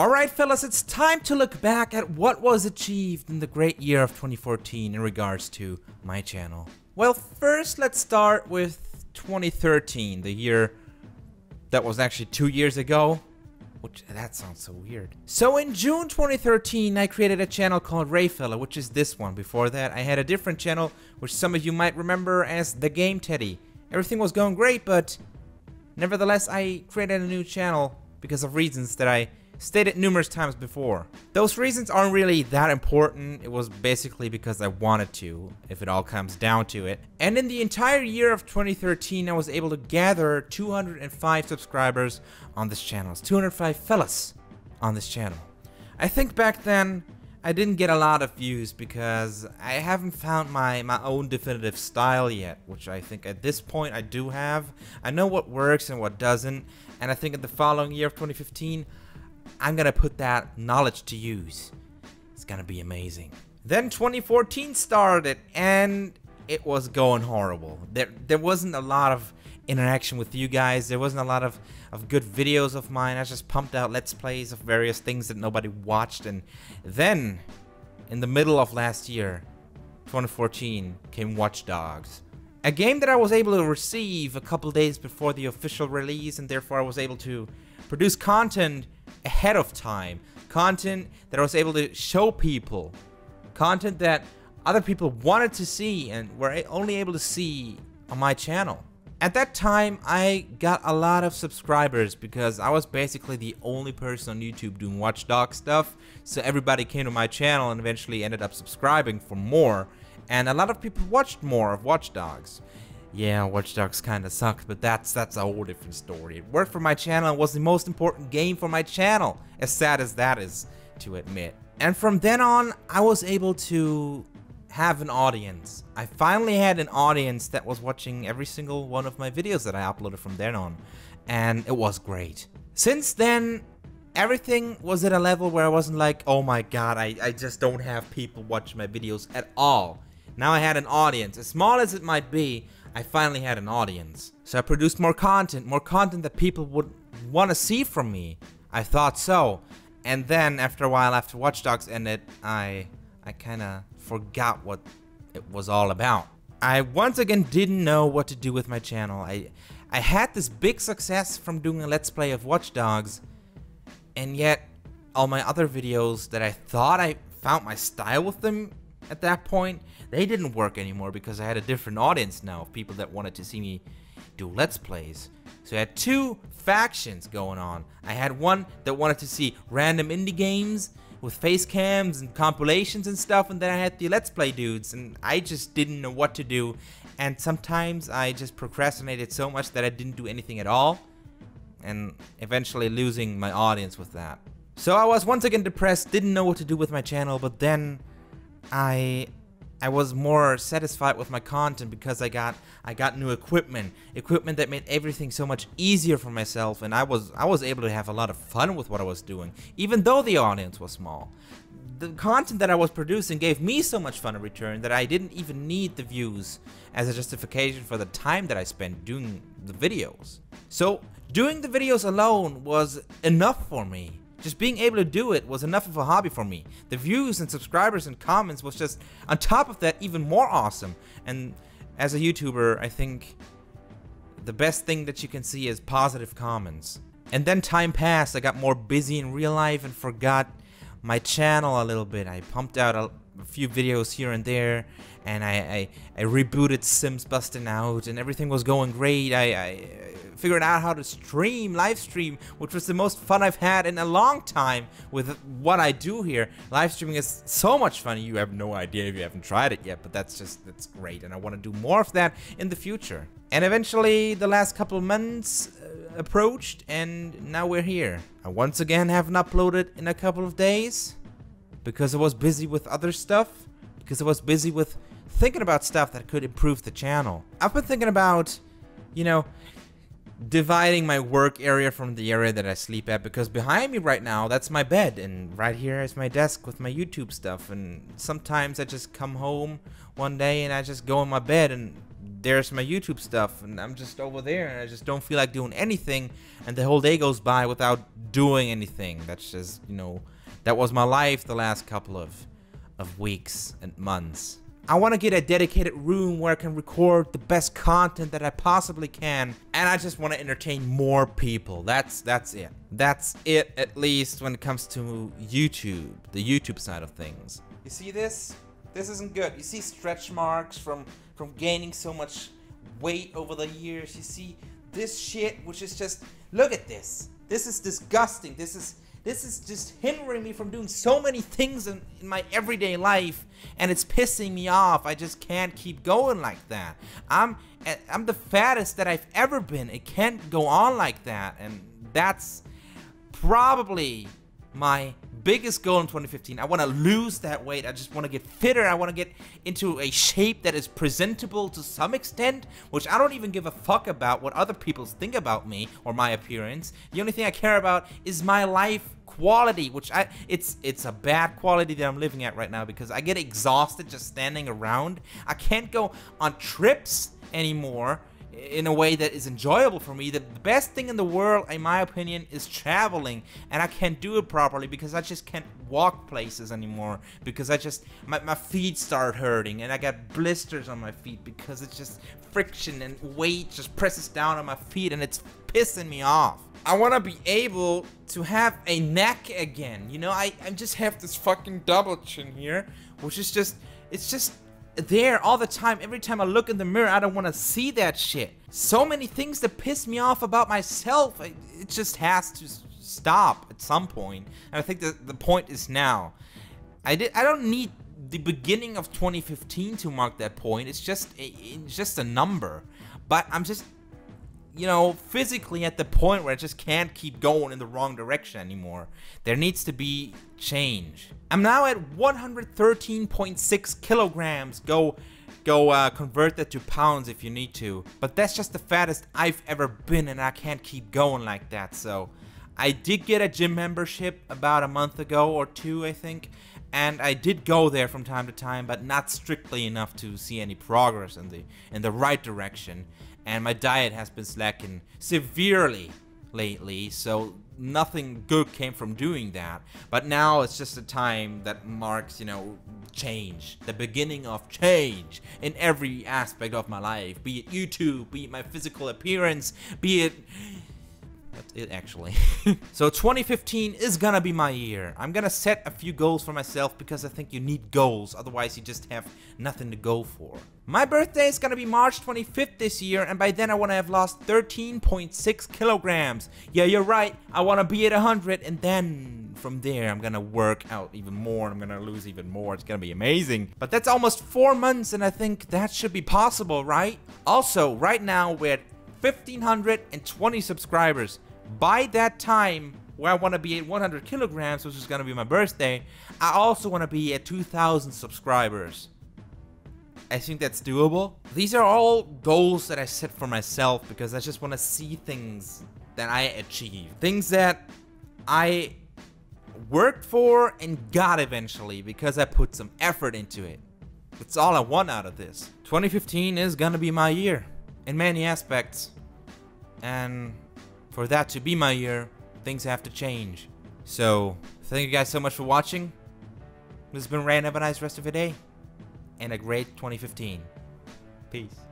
Alright fellas, it's time to look back at what was achieved in the great year of 2014 in regards to my channel. Well, first let's start with 2013, the year that was actually 2 years ago. Which, that sounds so weird. So in June 2013, I created a channel called RayFella, which is this one. Before that, I had a different channel, which some of you might remember as The Game Teddy. Everything was going great, but nevertheless, I created a new channel because of reasons that I stated numerous times before. Those reasons aren't really that important. It was basically because I wanted to, if it all comes down to it. And in the entire year of 2013, I was able to gather 205 subscribers on this channel. It's 205 fellas on this channel. I think back then, I didn't get a lot of views because I haven't found my own definitive style yet, which I think at this point I do have. I know what works and what doesn't, and I think in the following year of 2015, I'm gonna put that knowledge to use. It's gonna be amazing. Then 2014 started and it was going horrible. There wasn't a lot of interaction with you guys. There wasn't a lot of good videos of mine. I just pumped out let's plays of various things that nobody watched. And then in the middle of last year, 2014, came Watch Dogs. A game that I was able to receive a couple days before the official release, and therefore I was able to produce content ahead of time. Content that I was able to show people. Content that other people wanted to see and were only able to see on my channel. At that time, I got a lot of subscribers because I was basically the only person on YouTube doing Watch Dogs stuff. So everybody came to my channel and eventually ended up subscribing for more. And a lot of people watched more of Watch Dogs. Yeah, Watch Dogs kinda sucked, but that's a whole different story. It worked for my channel and was the most important game for my channel, as sad as that is to admit. And from then on, I was able to have an audience. I finally had an audience that was watching every single one of my videos that I uploaded from then on, and it was great. Since then, everything was at a level where I wasn't like, oh my god, I just don't have people watching my videos at all. Now I had an audience, as small as it might be. I finally had an audience. So I produced more content that people would want to see from me. I thought so. And then after a while, after Watch Dogs ended, I kinda forgot what it was all about. I once again didn't know what to do with my channel. I had this big success from doing a Let's Play of Watch Dogs, and yet all my other videos that I thought I found my style with them at that point, they didn't work anymore because I had a different audience now of people that wanted to see me do Let's Plays. So I had two factions going on. I had one that wanted to see random indie games with face cams and compilations and stuff, and then I had the Let's Play dudes, and I just didn't know what to do. And sometimes I just procrastinated so much that I didn't do anything at all, and eventually losing my audience with that. So I was once again depressed, didn't know what to do with my channel, but then I was more satisfied with my content because I got new equipment that made everything so much easier for myself, and I was able to have a lot of fun with what I was doing, even though the audience was small. The content that I was producing gave me so much fun in return that I didn't even need the views as a justification for the time that I spent doing the videos. So doing the videos alone was enough for me. Just being able to do it was enough of a hobby for me. The views and subscribers and comments was just, on top of that, even more awesome. And as a YouTuber, I think the best thing that you can see is positive comments. And then time passed, I got more busy in real life and forgot my channel a little bit. I pumped out a few videos here and there, and I rebooted Sims Bustin' Out, and everything was going great. I figured out how to live stream, which was the most fun I've had in a long time with what I do here. Live streaming is so much fun. You have no idea if you haven't tried it yet, but that's great, and I want to do more of that in the future. And eventually, the last couple of months approached, and now we're here. I once again haven't uploaded in a couple of days because I was busy with other stuff, because I was busy with thinking about stuff that could improve the channel. I've been thinking about, you know, dividing my work area from the area that I sleep at, because behind me right now, that's my bed, and right here is my desk with my YouTube stuff. And sometimes I just come home one day and I just go in my bed and there's my YouTube stuff, and I'm just over there, and I just don't feel like doing anything, and the whole day goes by without doing anything. That's just, you know, that was my life the last couple of weeks and months. I want to get a dedicated room where I can record the best content that I possibly can, and I just want to entertain more people. That's it. That's it, at least when it comes to YouTube, the YouTube side of things. You see this? This isn't good. You see stretch marks from gaining so much weight over the years. You see this shit, which is just, look at this. This is disgusting. This is just hindering me from doing so many things in my everyday life, and it's pissing me off. I just can't keep going like that. I'm the fattest that I've ever been. It can't go on like that, and that's probably my biggest goal in 2015. I want to lose that weight. I just want to get fitter. I want to get into a shape that is presentable to some extent, which I don't even give a fuck about what other people think about me or my appearance. The only thing I care about is my life quality, which it's a bad quality that I'm living at right now because I get exhausted just standing around. I can't go on trips anymore in a way that is enjoyable for me. The best thing in the world, in my opinion, is traveling, and I can't do it properly because I just can't walk places anymore, because I just, my feet start hurting, and I got blisters on my feet because it's just friction and weight just presses down on my feet, and it's pissing me off. I want to be able to have a neck again, you know. I just have this fucking double chin here, which is just, it's just there all the time. Every time I look in the mirror, I don't want to see that shit. So many things that piss me off about myself. It just has to stop at some point, and I think that the point is now. I don't need the beginning of 2015 to mark that point. It's just a number, but I'm just, you know, physically at the point where I just can't keep going in the wrong direction anymore. There needs to be change. I'm now at 113.6 kilograms. Go convert that to pounds if you need to. But that's just the fattest I've ever been, and I can't keep going like that. So I did get a gym membership about a month ago or two, I think. And I did go there from time to time, but not strictly enough to see any progress in the right direction. And my diet has been slacking severely lately, so nothing good came from doing that. But now it's just a time that marks, you know, change, the beginning of change in every aspect of my life, be it YouTube, be it my physical appearance, be it... That's it, actually. So 2015 is gonna be my year. I'm gonna set a few goals for myself because I think you need goals, otherwise you just have nothing to go for. My birthday is gonna be March 25th this year, and by then I wanna have lost 13.6 kilograms. Yeah, you're right, I wanna be at 100, and then from there I'm gonna work out even more, and I'm gonna lose even more. It's gonna be amazing. But that's almost 4 months, and I think that should be possible, right? Also, right now we're at 1,520 subscribers. By that time, where I want to be at 100 kilograms, which is going to be my birthday, I also want to be at 2,000 subscribers. I think that's doable. These are all goals that I set for myself because I just want to see things that I achieve. Things that I worked for and got eventually because I put some effort into it. That's all I want out of this. 2015 is going to be my year in many aspects, and for that to be my year, things have to change. So thank you guys so much for watching. This has been Ray, and have a nice rest of your day and a great 2015. Peace.